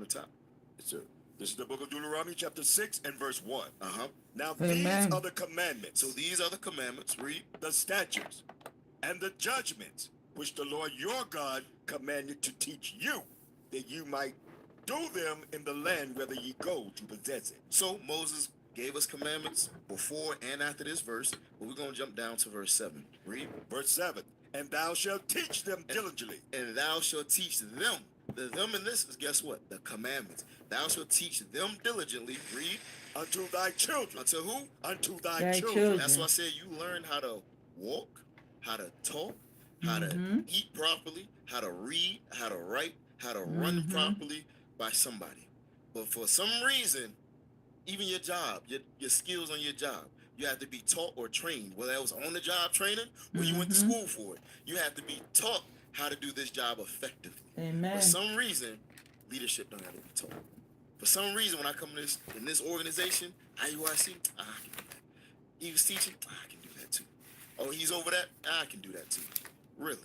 the top. Yes, sir. This is the book of Deuteronomy, chapter 6 and verse 1. Now these Amen. are the commandments, So these are the commandments. Read. the statutes, and the judgments which the Lord your God commanded to teach you, that you might do them in the land whither ye go to possess it. So Moses gave us commandments before and after this verse, but we're going to jump down to verse 7. Read. Verse 7, and thou shalt teach them diligently. And thou shalt teach them. The them in this is, guess what? The commandments. Thou shalt teach them diligently. Read. Unto thy children. Unto who? Unto thy Thy children. children. That's why I said you learn how to walk, how to talk, how to eat properly, how to read, how to write, how to run properly by somebody. But for some reason, even your job, your skills on your job, you have to be taught or trained, whether it was on-the-job training or you went to school for it. You have to be taught how to do this job effectively. Amen. For some reason, leadership don't have to be taught. For some reason, when I come in this organization, IUIC, I can do that. He was teaching, I can do that too. Oh, he's over that, I can do that too. Really.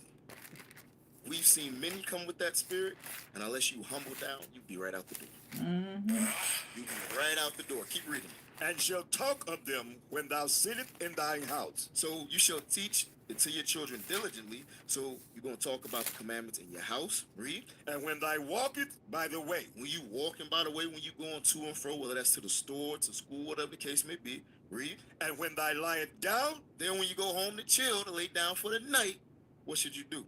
We've seen many come with that spirit, and unless you humble down, you be right out the door. You be right out the door. Keep reading. And shall talk of them when thou sittest in thine house. So you shall teach it to your children diligently. So you're going to talk about the commandments in your house. Read. And when thou walkest by the way. When you walking by the way, when you going to and fro, whether that's to the store, to school, whatever the case may be. Read. And when thou liest down. Then when you go home to chill, to lay down for the night, what should you do?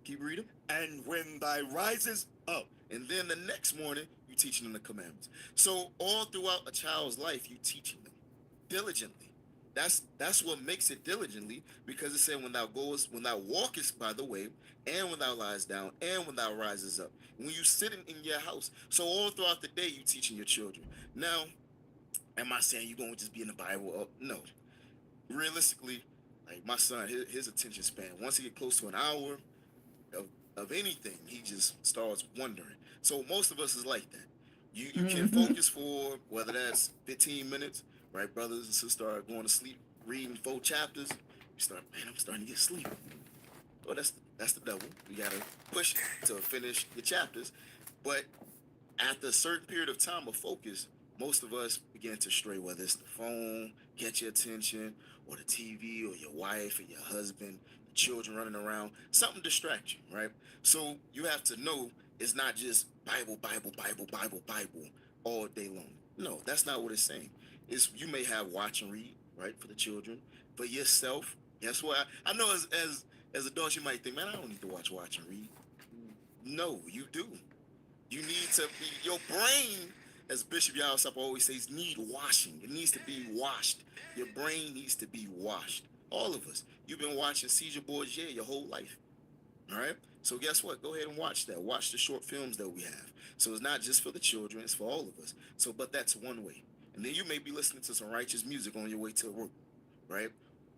Keep reading. And when thou risest up. And then the next morning, you teaching them the commandments. So all throughout a child's life, you teaching them diligently. That's what makes it diligently, because it said when thou walkest by the way, and when thou lies down, and when thou rises up. When you sitting in your house. So all throughout the day, you teaching your children. Now, am I saying you're going to just be in the Bible? No. Realistically, like my son, his attention span, once he get close to an hour of anything, he just starts wondering. So most of us is like that. You can focus for whether that's 15 minutes, right? Brothers and sisters are going to sleep, reading 4 chapters. You start, man, I'm starting to get sleepy. Oh, that's the devil. You gotta push to finish your chapters. But after a certain period of time of focus, most of us begin to stray, whether it's the phone, get your attention, or the TV, or your wife, or your husband, the children running around. Something distracts you, right? So you have to know it's not just Bible, Bible, Bible, Bible, Bible all day long. No, that's not what it's saying. It's, you may have watch and read, right, for the children. For yourself, guess what? I know as adults you might think, man, I don't need to watch and read. No, you do. You need to be, your brain, as Bishop Yalsop always says, need washing. It needs to be washed. Your brain needs to be washed. All of us. You've been watching Caesar Borgia your whole life. All right? So guess what? Go ahead and watch that. Watch the short films that we have. So it's not just for the children, it's for all of us. So, but that's one way. And then you may be listening to some righteous music on your way to work, right?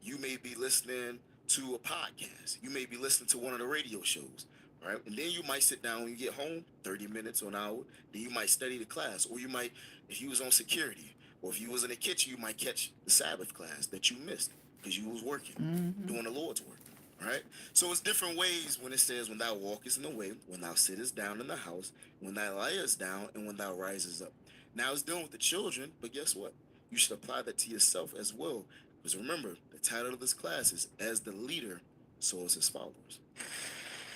You may be listening to a podcast. You may be listening to one of the radio shows, right? And then you might sit down when you get home, 30 minutes or an hour. Then you might study the class. Or you might, if you was on security, or if you was in the kitchen, you might catch the Sabbath class that you missed because you was working, doing the Lord's work. Right? So it's different ways when it says, when thou walkest in the way, when thou sittest down in the house, when thou liest down, and when thou risest up. Now it's dealing with the children, but guess what? You should apply that to yourself as well. Because remember, the title of this class is As the Leader, So Is His Followers.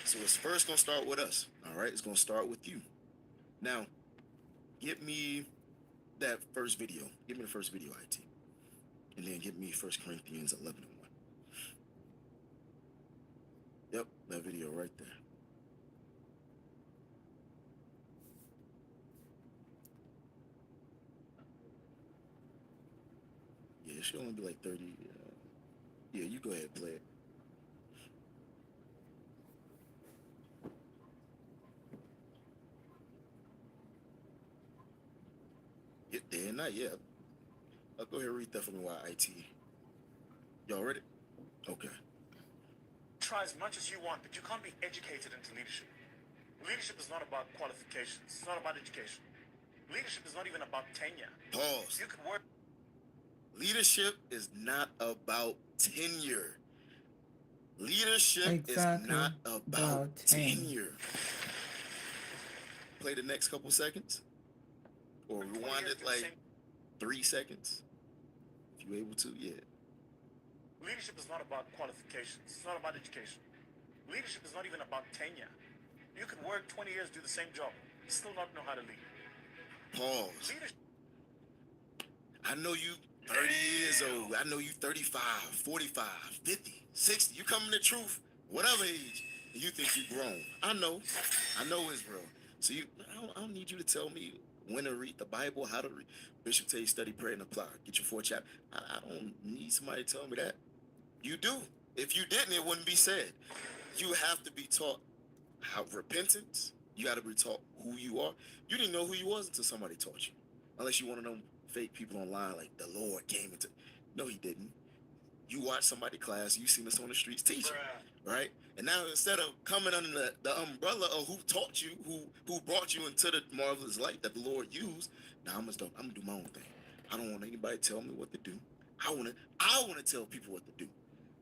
So it's first going to start with us. All right? It's going to start with you. Now, get me that first video. Give me the first video, IT. And then give me 1 Corinthians 11:1. Yep, that video right there. Yeah, it should only be like 30. Yeah, you go ahead and play it. Yeah, not yet. I'll go ahead and read that for me while IT. Y'all ready? Okay. Try as much as you want, but you can't be educated into leadership. Leadership is not about qualifications. It's not about education. Leadership is not even about tenure. Pause. You could work. Leadership is not about tenure. Leadership Exactly. is not about tenure. play the next couple seconds? Or Been 20 rewind years it doing the like same- 3 seconds? If you're able to, yeah. Leadership is not about qualifications. It's not about education. Leadership is not even about tenure. You can work 20 years, do the same job, still not know how to lead. Pause. Leadership. I know you 30 years old. I know you 35, 45, 50, 60. You coming to truth, whatever age, and you think you grown. I know Israel. So I don't need you to tell me when to read the Bible, how to read. Bishop tell you study, pray, and apply. Get your 4 chapters. I don't need somebody to tell me that. You do. If you didn't, it wouldn't be said. You have to be taught how repentance. You got to be taught who you are. You didn't know who you was until somebody taught you. Unless you one of them fake people online like the Lord came into. No, he didn't. You watch somebody class, you seen us on the streets teaching, right? And now instead of coming under the umbrella of who taught you, who brought you into the marvelous light that the Lord used, now I'm gonna do my own thing. I don't want anybody to tell me what to do. I wanna tell people what to do.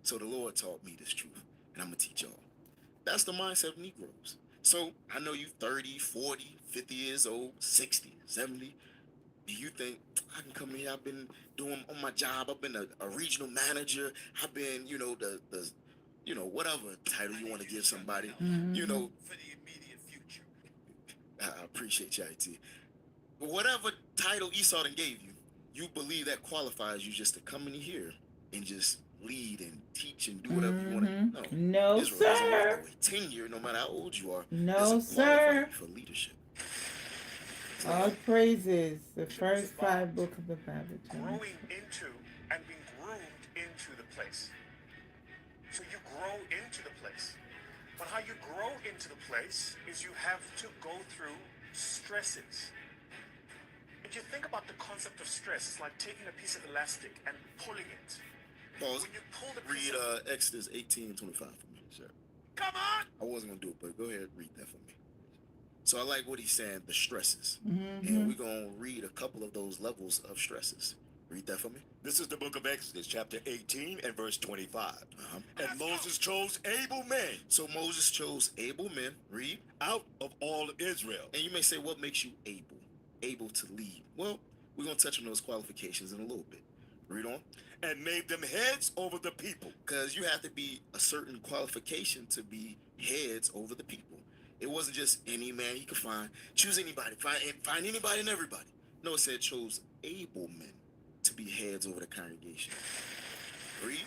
So the Lord taught me this truth, and I'm gonna teach y'all. That's the mindset of Negroes. So I know you 30, 40, 50 years old, 60, 70. Do you think I can come here? I've been doing on my job. I've been a regional manager. I've been, the whatever title you want to give somebody. You know, For the immediate future. I appreciate you, IT. But whatever title Esau done gave you, you believe that qualifies you just to come in here and just lead and teach and do whatever you want to. No, Israel doesn't work sir. that way. Tenure, no matter how old you are, No, doesn't qualify sir. you for leadership. All praises. The first 5 books of the Bible. Growing into and being groomed into the place. So you grow into the place. But how you grow into the place is you have to go through stresses. If you think about the concept of stress, it's like taking a piece of elastic and pulling it. Pause. When you pull the piece Read of... Exodus 18 and 25 for me, sir. Come on! I wasn't going to do it, but go ahead and read that for me. So I like what he's saying, the stresses. Mm-hmm. And we're going to read a couple of those levels of stresses. Read that for me. This is the book of Exodus, chapter 18 and verse 25. Uh-huh. And Moses chose able men So Moses chose able men. Read. out of all Israel. And you may say, what makes you able? Able to lead. Well, we're going to touch on those qualifications in a little bit. Read on. And made them heads over the people. Because you have to be a certain qualification to be heads over the people. It wasn't just any man he could find. Choose anybody. Find anybody and everybody. No, it said chose able men to be heads over the congregation. Read.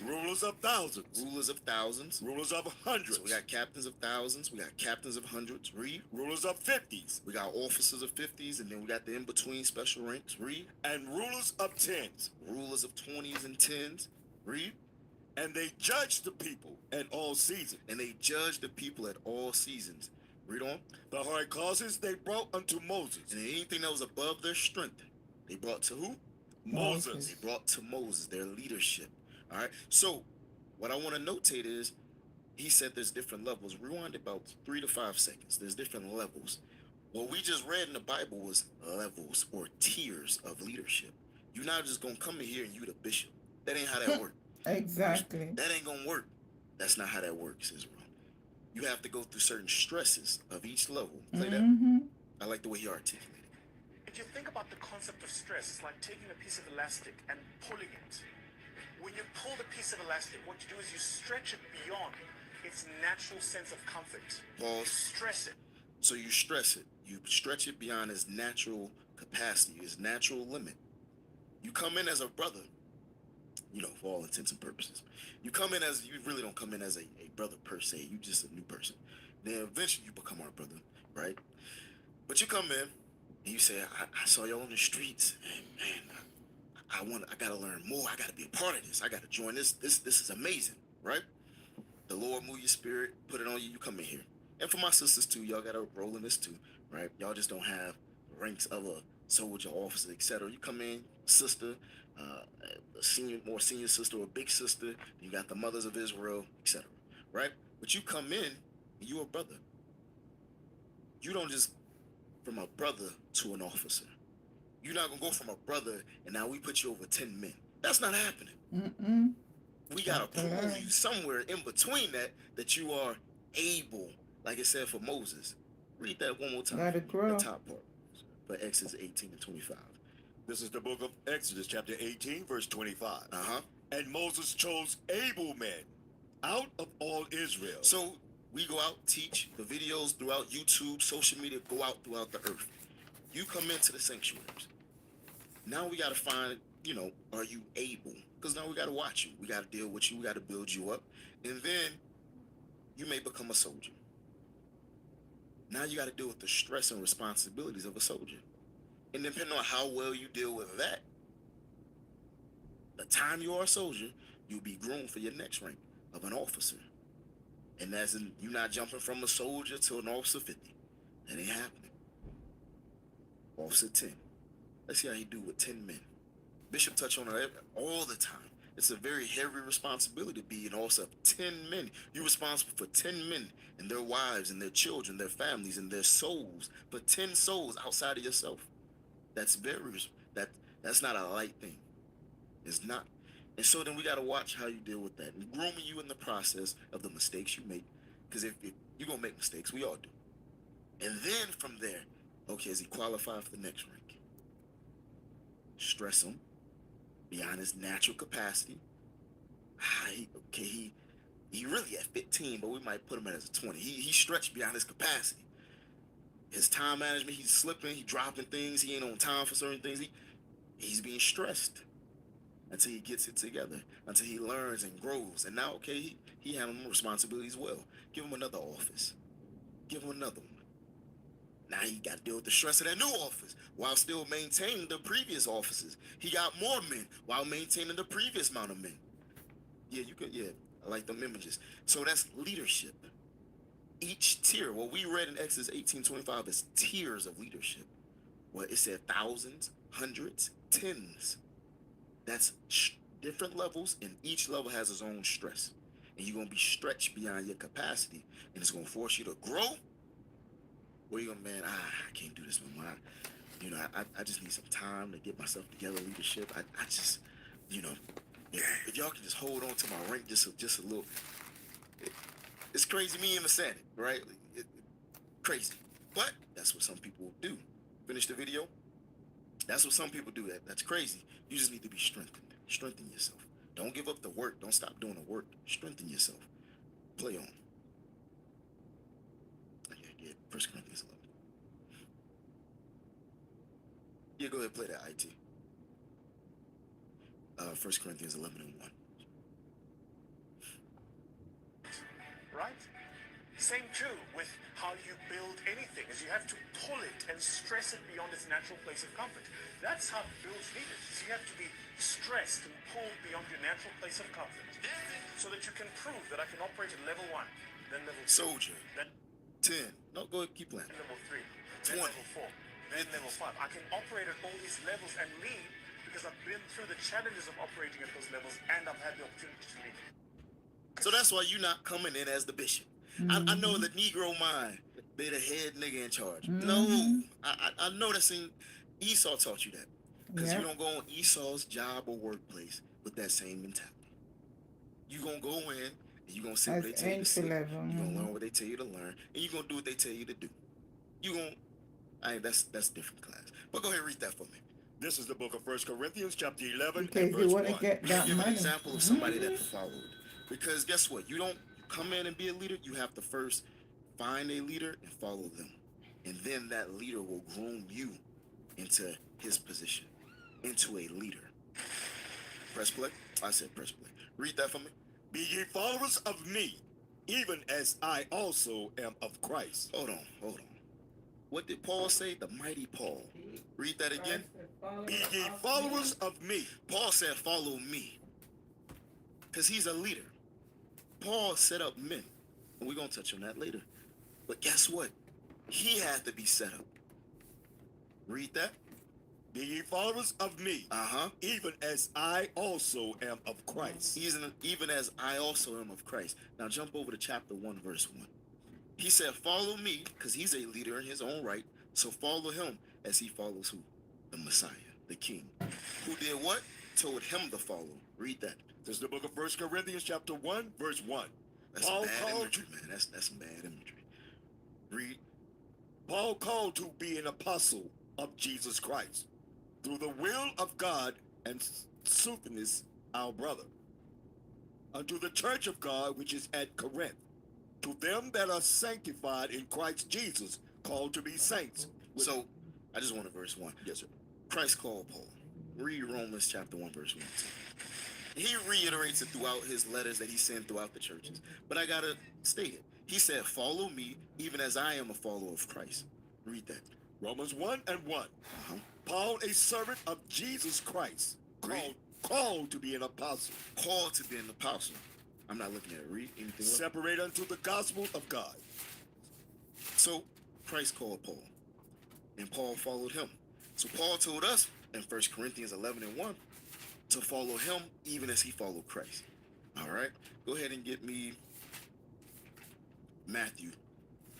Rulers of thousands. Rulers of thousands. Rulers of hundreds. So we got captains of thousands. We got captains of hundreds. Read. Rulers of 50s. We got officers of 50s. And then we got the in-between special ranks. Read. And rulers of 10s. Rulers of 20s and 10s. Read. And they judged the people at all seasons. And they judged the people at all seasons. Read on. The hard causes they brought unto Moses. And anything that was above their strength, they brought to who? Moses. They brought to Moses, their leadership. All right. So what I want to notate is he said there's different levels. Rewind about 3 to 5 seconds. There's different levels. What we just read in the Bible was levels or tiers of leadership. You're not just going to come in here and you the bishop. That ain't how that works. Exactly. That ain't going to work. That's not how that works, Israel. You have to go through certain stresses of each level. Play that. I like the way he articulated. If you think about the concept of stress, it's like taking a piece of elastic and pulling it. When you pull the piece of elastic, what you do is you stretch it beyond its natural sense of comfort. You Pause. stress it. So you stress it. You stretch it beyond its natural capacity, its natural limit. You come in as a brother, for all intents and purposes. You really don't come in as a brother per se. You just a new person. Then eventually you become our brother, right? But you come in and you say, I saw y'all on the streets, and man, I gotta learn more. I gotta be a part of this. I gotta join this. This is amazing, right? The Lord move your spirit, put it on you. You come in here, and for my sisters too, y'all gotta roll in this too, right? Y'all just don't have ranks of a soldier, officer, etc. You come in, sister, a more senior sister or big sister. You got the mothers of Israel, etc. Right? But you come in, and you a brother. You don't just from a brother to an officer. You're not gonna go from a brother and now we put you over 10 men. That's not happening. We gotta prove you somewhere in between that you are able, like it said for Moses, Read that one more time. Gotta grow. The top part. For Exodus 18 and 25. This is the book of Exodus, chapter 18, verse 25. Uh-huh. And Moses chose able men out of all Israel. So we go out, teach the videos throughout YouTube, social media, go out throughout the earth. You come into the sanctuaries. Now we got to find, are you able? Because now we got to watch you. We got to deal with you. We got to build you up. And then you may become a soldier. Now you got to deal with the stress and responsibilities of a soldier. And depending on how well you deal with that, the time you are a soldier, you'll be groomed for your next rank of an officer. And that's you're not jumping from a soldier to an officer 50. That ain't happening. Officer 10. Let's see how you do with 10 men. Bishop touch on it all the time. It's a very heavy responsibility to be an officer of 10 men. You're responsible for 10 men and their wives and their children, their families and their souls. For 10 souls outside of yourself. That's that's not a light thing. It's not. And so then we got to watch how you deal with that. And grooming you in the process of the mistakes you make. Because if you're going to make mistakes, we all do. And then from there, okay, is he qualified for the next rank? Stress him beyond his natural capacity. He really at 15, but we might put him at as a 20. He stretched beyond his capacity. His time management, he's slipping, he's dropping things, he ain't on time for certain things. He's being stressed until he gets it together, until he learns and grows. And now, okay, he handles responsibilities well. Give him another office. Give him another one. Now he got to deal with the stress of that new office while still maintaining the previous offices. He got more men while maintaining the previous amount of men. Yeah, I like them images. So that's leadership. Each tier, what we read in Exodus 18:25 is tiers of leadership. Well, it said thousands, hundreds, tens. That's different levels, and each level has its own stress. And you're going to be stretched beyond your capacity, and it's going to force you to grow. Or you're going to, I can't do this no more. I just need some time to get myself together, leadership. I just, if y'all can just hold on to my rank just a little. It's crazy me even saying it, right? Crazy. But that's what some people do. Finish the video? That's what some people do. That's crazy. You just need to be strengthened. Strengthen yourself. Don't give up the work. Don't stop doing the work. Strengthen yourself. Play on. Yeah. 1 Corinthians 11. Yeah, go ahead and play that IT. 1 Corinthians 11 and 1. Right? Same too with how you build anything, is you have to pull it and stress it beyond its natural place of comfort. That's how it builds leaders. You have to be stressed and pulled beyond your natural place of comfort so that you can prove that I can operate at level 1, then level 2, Soldier. then 10. No, go ahead, keep playing. level 3, then 20. level 4, then level 5. I can operate at all these levels and lead because I've been through the challenges of operating at those levels and I've had the opportunity to lead. So that's why you're not coming in as the bishop. I know the Negro mind, they're the head nigga in charge. No, I know that's in Esau taught you that. Because you don't go on Esau's job or workplace with that same mentality. You're going to go in and you're going to see what they tell you to see. You're going to learn what they tell you to learn. And you're going to do what they tell you to do. You're going to, that's different class. But go ahead and read that for me. This is the book of 1 Corinthians, chapter 11, Because and you verse want 1. to get that Give an money. example of somebody that followed. Because guess what? You don't come in and be a leader. You have to first find a leader and follow them. And then that leader will groom you into his position, into a leader. Press play. I said press play. Read that for me. Be ye followers of me, even as I also am of Christ. Hold on. What did Paul say? The mighty Paul. Read that again. Be ye followers of me. Paul said, follow me. Because he's a leader. Paul set up men. And we're going to touch on that later. But guess what? He had to be set up. Read that. Be ye followers of me, even as I also am of Christ. Even as I also am of Christ. Now jump over to chapter 1, verse 1. He said, follow me, because he's a leader in his own right. So follow him as he follows who? The Messiah, the King. Who did what? Told him to follow. Read that. This is the book of 1 Corinthians, chapter 1, verse 1. That's some bad imagery, man. That's some bad imagery. Read. Paul called to be an apostle of Jesus Christ, through the will of God and Sosthenes, our brother, unto the church of God which is at Corinth, to them that are sanctified in Christ Jesus, called to be saints. So, I just wanted verse 1. Yes, sir. Christ called Paul. Read Romans chapter 1, verse 1. He reiterates it throughout his letters that he sent throughout the churches. But I got to state it. He said, follow me, even as I am a follower of Christ. Read that. Romans 1 and 1. Uh-huh. Paul, a servant of Jesus Christ, Read. called to be an apostle, Called to be an apostle. I'm not looking at it. Read anything else. separate unto the gospel of God. So, Christ called Paul, and Paul followed him. So, Paul told us in 1 Corinthians 11 and 1 to follow him even as he followed Christ. All right? Go ahead and get me Matthew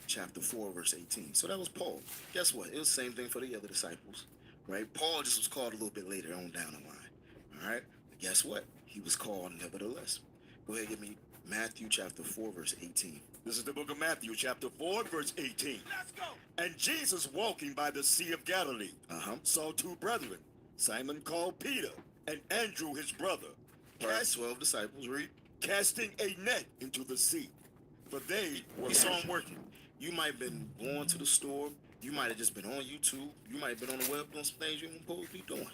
chapter 4, verse 18. So, that was Paul. Guess what? It was the same thing for the other disciples, right? Paul just was called a little bit later on down the line. All right? But guess what? He was called nevertheless. Go ahead and get me Matthew chapter 4, verse 18. This is the book of Matthew, chapter 4, verse 18. Let's go. And Jesus, walking by the Sea of Galilee, saw two brethren, Simon called Peter, and Andrew his brother, All right, 12 disciples. Read. casting a net into the sea, for they were You saw fishing. him working. You might have been going to the store. You might have just been on YouTube. You might have been on the web doing some things you weren't supposed to be doing.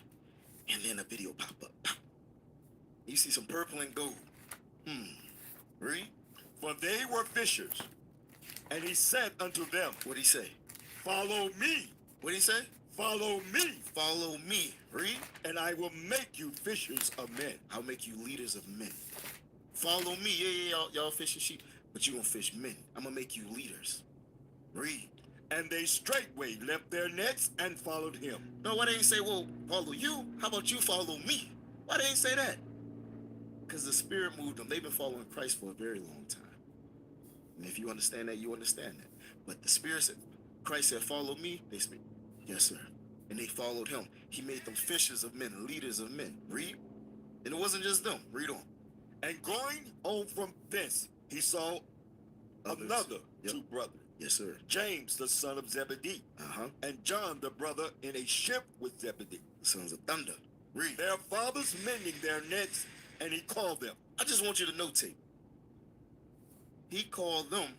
And then a video pop up. Pop. You see some purple and gold. Read. For they were fishers. And he said unto them, What'd he say? follow me, What'd he say? follow me, Follow me. Read. and I will make you fishers of men. I'll make you leaders of men. Follow me. Yeah, y'all fishing sheep. But you gonna fish men. I'm gonna make you leaders. Read. And they straightway left their nets and followed him. No, why they ain't say, well, follow you? How about you follow me? Why they ain't say that? Because the Spirit moved them. They've been following Christ for a very long time. And if you understand that, you understand that. But the Spirit said, Christ said, follow me. They said, yes, sir. And they followed him. He made them fishers of men, leaders of men. Read. And it wasn't just them. Read on. And going on from thence, he saw Others. another Yep. two brothers, Yes, sir. James the son of Zebedee, and John the brother, in a ship with Zebedee, The sons of thunder. Read. their fathers mending their nets, and he called them. I just want you to notate. He called them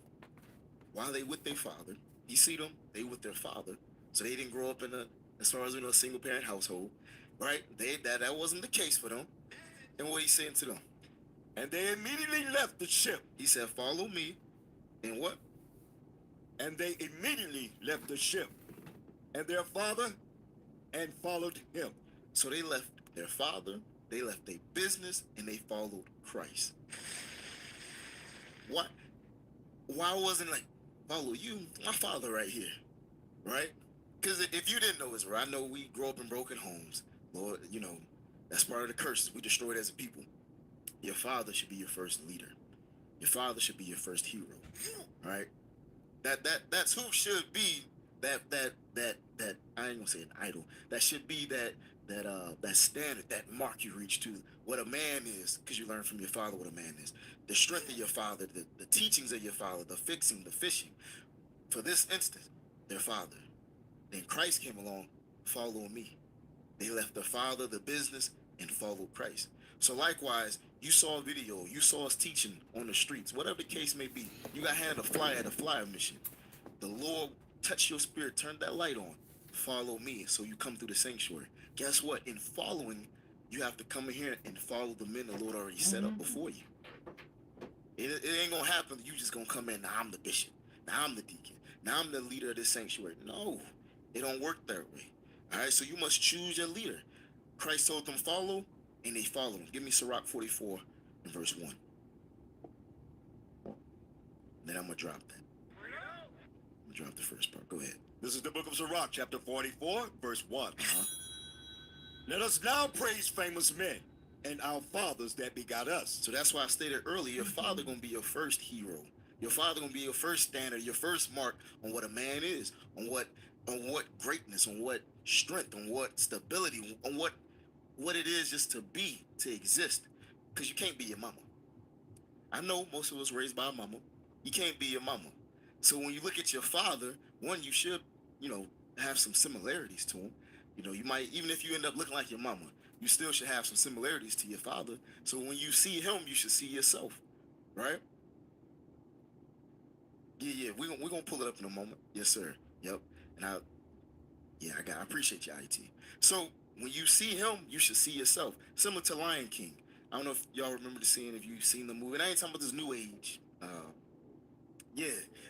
while they with their father. You see them, they with their father. So they didn't grow up in as far as we know, a single parent household. Right? That wasn't the case for them. And what he's saying to them? And they immediately left the ship. He said, follow me. And what? And they immediately left the ship and their father and followed him. So they left their father, they left their business, and they followed Christ. Why wasn't like, follow you, my father right here, right? Because if you didn't know Israel, I know we grow up in broken homes. Lord, that's part of the curses. We destroyed as a people. Your father should be your first leader. Your father should be your first hero, right? That's who should be that I ain't gonna say an idol. That should be that standard, that mark you reach to what a man is, because you learn from your father what a man is. The strength of your father, the teachings of your father, the fixing, the fishing. For this instance, their father. Then Christ came along, follow me. They left their father, the business, and followed Christ. So likewise, you saw a video, you saw us teaching on the streets, whatever the case may be. You got handed a flyer at a flyer mission. The Lord touched your spirit, turned that light on. Follow me, so you come through the sanctuary. Guess what? In following, you have to come in here and follow the men the Lord already set up before you. It ain't gonna happen. You just gonna come in. Now I'm the bishop. Now I'm the deacon. Now I'm the leader of this sanctuary. No, it don't work that way. All right, so you must choose your leader. Christ told them follow, and they followed him. Give me Sirach 44 and verse 1. Then I'm gonna drop that. I'm gonna drop the first part. Go ahead. This is the book of Sirach, chapter 44, verse 1. Let us now praise famous men and our fathers that begot us. So that's why I stated earlier, your father gonna be your first hero. Your father gonna be your first standard, your first mark on what a man is, on what greatness, on what strength, on what stability, on what it is just to be, to exist. Because you can't be your mama. I know most of us raised by a mama. You can't be your mama. So when you look at your father, one, you should, you know, have some similarities to him. You know, you might, even if you end up looking like your mama, you still should have some similarities to your father. So when you see him, you should see yourself, right? Yeah, we're gonna pull it up in a moment. Yes, sir. Yep. And I appreciate you, IT. So when you see him, you should see yourself. Similar to Lion King. I don't know if y'all remember the scene, if you've seen the movie. And I ain't talking about this new age. Yeah,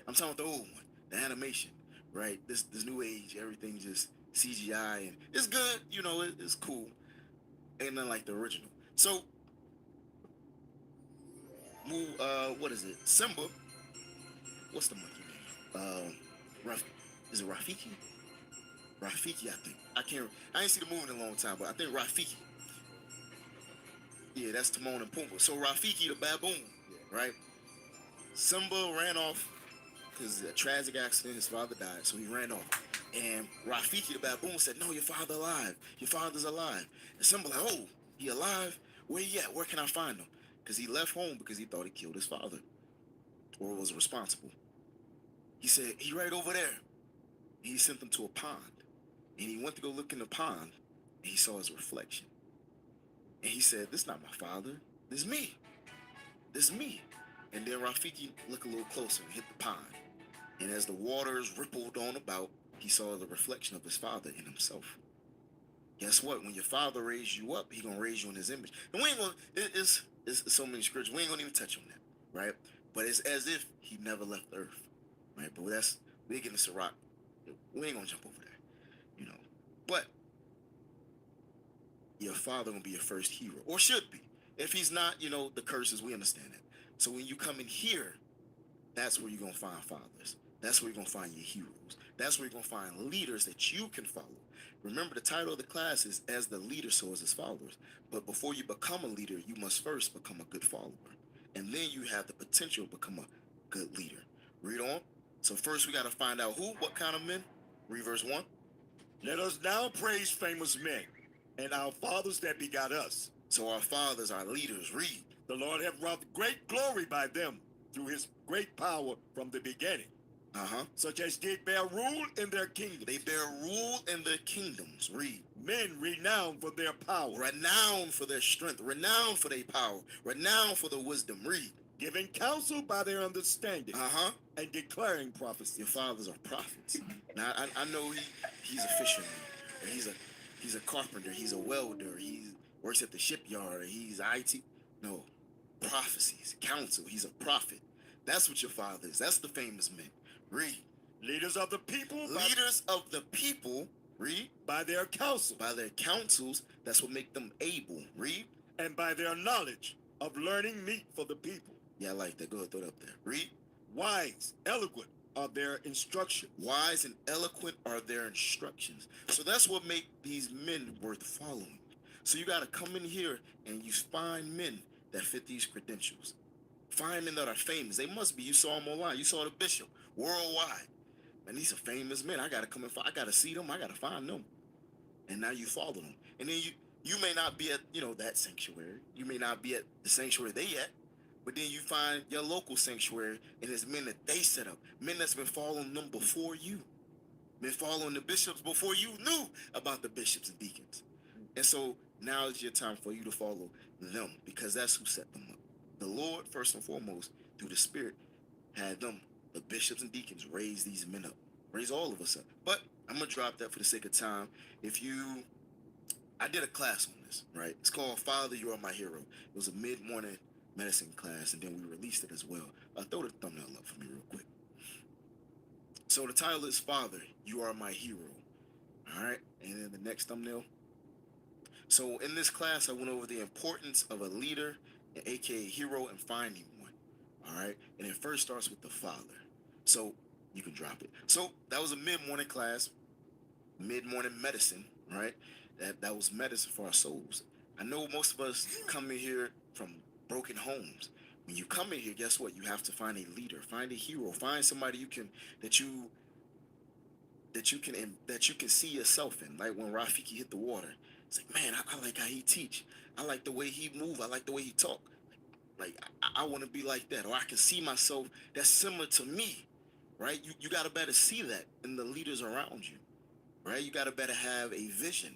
I'm talking about the old one, the animation, right? This new age, everything just CGI and it's good, you know, it's cool. Ain't nothing like the original. So, what is it? Simba. What's the monkey name? Is it Rafiki? Rafiki, I think. I ain't seen the movie in a long time, but I think Rafiki. Yeah, that's Timon and Pumbaa. So Rafiki the baboon, right? Simba ran off because a tragic accident. His father died, so he ran off. And Rafiki the baboon said, "No, your father alive. Your father's alive." And Simba like, "Oh, he alive? Where he at? Where can I find him?" Because he left home because he thought he killed his father or was responsible. He said, "He right over there." And he sent them to a pond. And he went to go look in the pond, and he saw his reflection. And he said, "This is not my father. This is me. This is me." And then Rafiki looked a little closer and hit the pond. And as the waters rippled on about, he saw the reflection of his father in himself. Guess what? When your father raised you up, he gonna raise you in his image. And we ain't gonna, it's so many scriptures, we ain't gonna even touch on that, right? But it's as if he never left the earth, right? But we're getting to rock. We ain't gonna jump over there, you know. But your father gonna be your first hero, or should be. If he's not, you know, the curses, we understand that. So when you come in here, that's where you're gonna find fathers. That's where you're gonna find your heroes. That's where you're gonna find leaders that you can follow. Remember, the title of the class is "As the Leader, So As His Followers." But before you become a leader, you must first become a good follower. And then you have the potential to become a good leader. Read on. So first we gotta find out who, what kind of men. Read verse 1. Let us now praise famous men and our fathers that begot us. So our fathers, our leaders, read. The Lord hath wrought great glory by them through his great power from the beginning. Such as did bear rule in their kingdoms. They bear rule in their kingdoms. Read. Men renowned for their power. Renowned for their strength. Renowned for their power. Renowned for their wisdom. Read. Giving counsel by their understanding. And declaring prophecy. Your fathers are prophets. Now I know he's a fisherman. Or he's a carpenter. He's a welder. He works at the shipyard. Or he's IT. No. Prophecies. Counsel. He's a prophet. That's what your father is. That's the famous men. Read. Leaders of the people. Leaders of the people. Read. By their counsel. By their counsels. That's what make them able. Read. And by their knowledge of learning meet for the people. Yeah, I like that. Go ahead, throw it up there. Read. Wise, eloquent are their instructions. Wise and eloquent are their instructions. So that's what make these men worth following. So you got to come in here and you find men that fit these credentials. Find men that are famous. They must be. You saw them online. You saw the bishop worldwide. And these are famous men. I got to come and I got to see them. I got to find them. And now you follow them. And then you may not be at, you know, that sanctuary. You may not be at the sanctuary they at. But then you find your local sanctuary, and it's men that they set up. Men that's been following them before you. Been following the bishops before you knew about the bishops and deacons. And so now is your time for you to follow them, because that's who set them up. The Lord, first and foremost, through the Spirit, had them, the bishops and deacons, raise these men up. Raise all of us up. But I'm going to drop that for the sake of time. I did a class on this, right? It's called Father, You Are My Hero. It was a mid-morning medicine class, and then we released it as well. Throw the thumbnail up for me real quick. So the title is Father, You Are My Hero. All right, and then the next thumbnail. So in this class, I went over the importance of a leader, aka hero, and finding one. All right, and it first starts with the father. So you can drop it. So that was a mid-morning class, mid-morning medicine, right? That was medicine for our souls. I know most of us come in here from broken homes. When you come in here, guess what? You have to find a leader, find a hero, find somebody that you can see yourself in. Like when Rafiki hit the water, it's like, man, I like how he teach. I like the way he move. I like the way he talk. Like I want to be like that, or I can see myself that's similar to me. right? You got to better see that in the leaders around you, right? You got to better have a vision,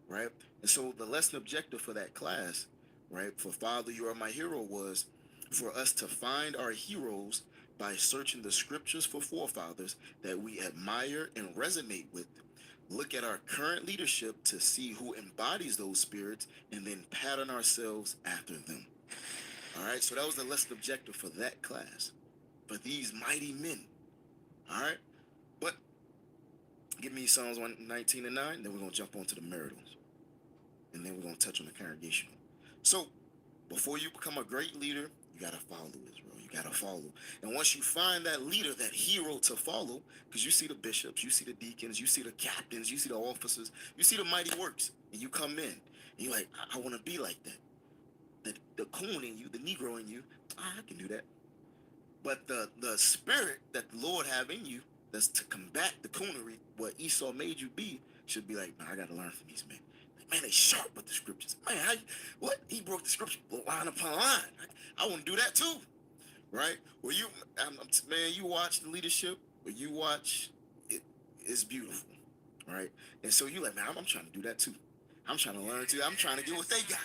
right? And so the lesson objective for that class, right, for Father, You Are My Hero, was for us to find our heroes by searching the scriptures for forefathers that we admire and resonate with, look at our current leadership to see who embodies those spirits, and then pattern ourselves after them. All right, so that was the lesson objective for that class, for these mighty men. All right, but give me Psalms 119 and 9, then we're going to jump onto the maritals, and then we're going to touch on the congregational. So, before you become a great leader, you got to follow Israel. You got to follow. And once you find that leader, that hero to follow, because you see the bishops, you see the deacons, you see the captains, you see the officers, you see the mighty works, and you come in, and you're like, I want to be like that. The coon in you, the Negro in you, I can do that. But the spirit that the Lord have in you, that's to combat the coonery, what Esau made you be, should be like, I got to learn from these men. Man, they sharp with the scriptures. Man, what? He broke the scripture line upon line. I want to do that too, right? Well, man, you watch the leadership, or you watch it, it's beautiful, right? And so you like, man, I'm trying to do that too. I'm trying to learn too. I'm trying to get what they got,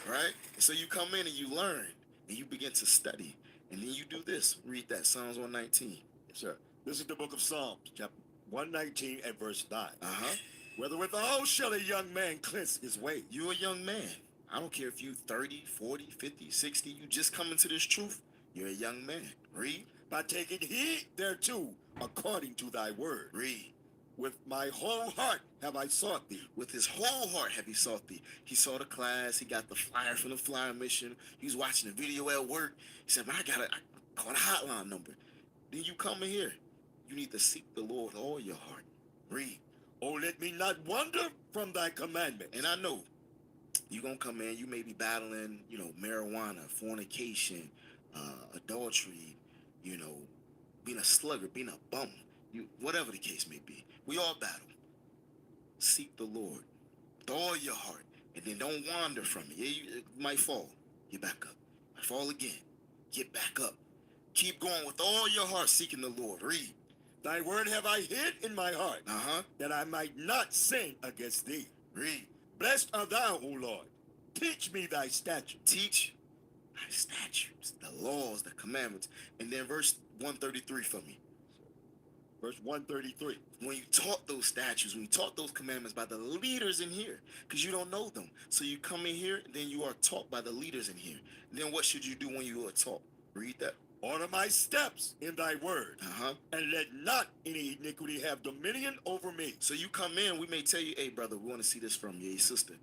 right? And so you come in and you learn, and you begin to study, and then you do this. Read that, Psalms 119. Yes, sir. This is the book of Psalms, chapter 119 and verse 9. Uh-huh. Whether withal shall a young man cleanse his way. You're a young man. I don't care if you 30, 40, 50, 60. You just come into this truth. You're a young man. Read. By taking heed thereto, according to thy word. Read. With my whole heart have I sought thee. With his whole heart have he sought thee. He saw the class. He got the flyer from the flyer mission. He was watching the video at work. He said, man, I call a hotline number. Then you come in here. You need to seek the Lord with all your heart. Read. Oh, let me not wander from thy commandments. And I know you're going to come in, you may be battling, marijuana, fornication, adultery, being a slugger, being a bum, whatever the case may be. We all battle. Seek the Lord with all your heart, and then don't wander from it. Yeah, you might fall. Get back up. Might fall again. Get back up. Keep going with all your heart, seeking the Lord. Read. Thy word have I hid in my heart, that I might not sin against thee. Read. Blessed art thou, O Lord. Teach me thy statutes. Teach thy statutes, the laws, the commandments. And then verse 133 for me. Verse 133. When you taught those statutes, when you taught those commandments by the leaders in here, because you don't know them. So you come in here, and then you are taught by the leaders in here. And then what should you do when you are taught? Read that. Order my steps in thy word, and let not any iniquity have dominion over me. So you come in, we may tell you, hey, brother, we want to see this from you. Hey, sister,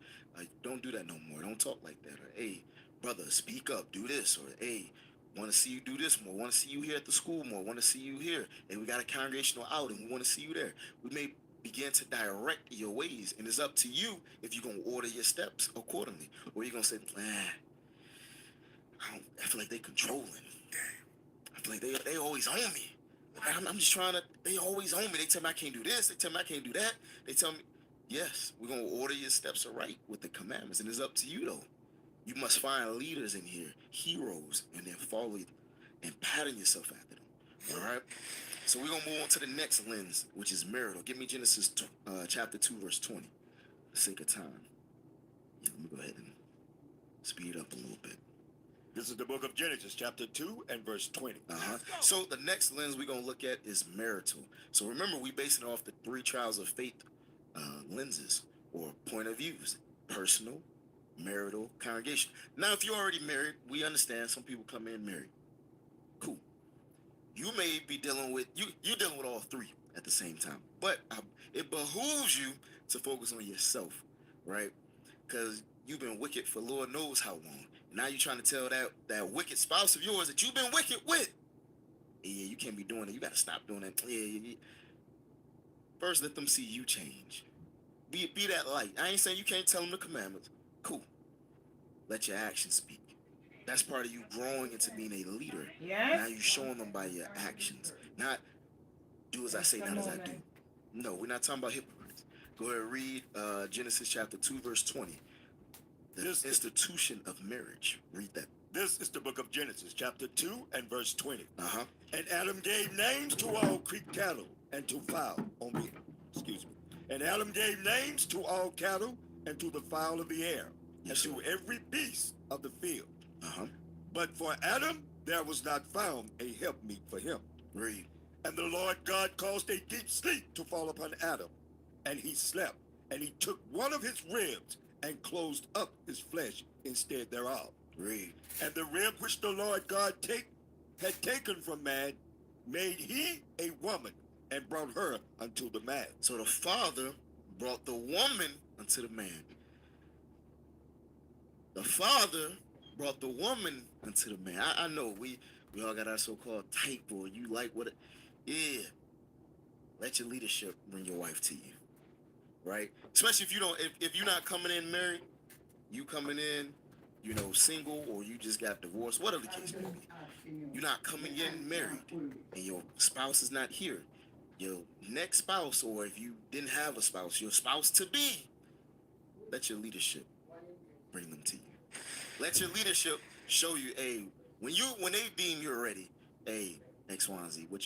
don't do that no more. Don't talk like that. Or, hey, brother, speak up, do this. Or, hey, want to see you do this more. Want to see you here at the school more. Want to see you here. Hey, we got a congregational outing. We want to see you there. We may begin to direct your ways, and it's up to you if you're going to order your steps accordingly. Or you're going to say, I feel like they controlling. Like they always own me. I'm just trying to, they always own me. They tell me I can't do this. They tell me I can't do that. They tell me, yes, we're going to order your steps right with the commandments. And it's up to you, though. You must find leaders in here, heroes, and then follow and pattern yourself after them. All right? So we're going to move on to the next lens, which is marital. Give me Genesis chapter 2, verse 20, for the sake of time. Yeah, let me go ahead and speed up a little bit. This is the book of Genesis, chapter 2 and verse 20. So the next lens we're going to look at is marital. So remember, we basing it off the 3 trials of faith lenses or point of views: personal, marital, congregation. Now, if you're already married, we understand some people come in married. Cool. You may be dealing with, you're dealing with all 3 at the same time. But it behooves you to focus on yourself, right? Because you've been wicked for Lord knows how long. Now you're trying to tell that wicked spouse of yours that you've been wicked with. Yeah, you can't be doing it. You got to stop doing that. Yeah. First, let them see you change. Be that light. I ain't saying you can't tell them the commandments. Cool. Let your actions speak. That's part of you growing into being a leader. Yes. Now you showing them by your actions. Not do as I say, not as I do. No, we're not talking about hypocrites. Go ahead and read Genesis chapter 2, verse 20. The institution of marriage. Read that. This is the book of Genesis, chapter 2 and verse 20. Uh-huh. And Adam gave names to all creek cattle and to fowl. Excuse me. And Adam gave names to all cattle and to the fowl of the air, Yes, and to every beast of the field. Uh-huh. But for Adam there was not found a helpmeet for him. Read. And the Lord God caused a deep sleep to fall upon Adam, and he slept. And he took one of his ribs and closed up his flesh instead thereof. Read. And the rib which the Lord God had taken from man, made he a woman, and brought her unto the man. So the father brought the woman unto the man. The father brought the woman unto the man. I know we all got our so-called type, or you like what it, yeah. Let your leadership bring your wife to you. Right? Especially if you don't, if you're not coming in married, you coming in, you know, single, or you just got divorced, whatever the case may be. You're not coming in married, and your spouse is not here. Your next spouse, or if you didn't have a spouse, your spouse to be, let your leadership bring them to you. Let your leadership show you, hey, when they deem you're ready, hey, X, Y, and Z, what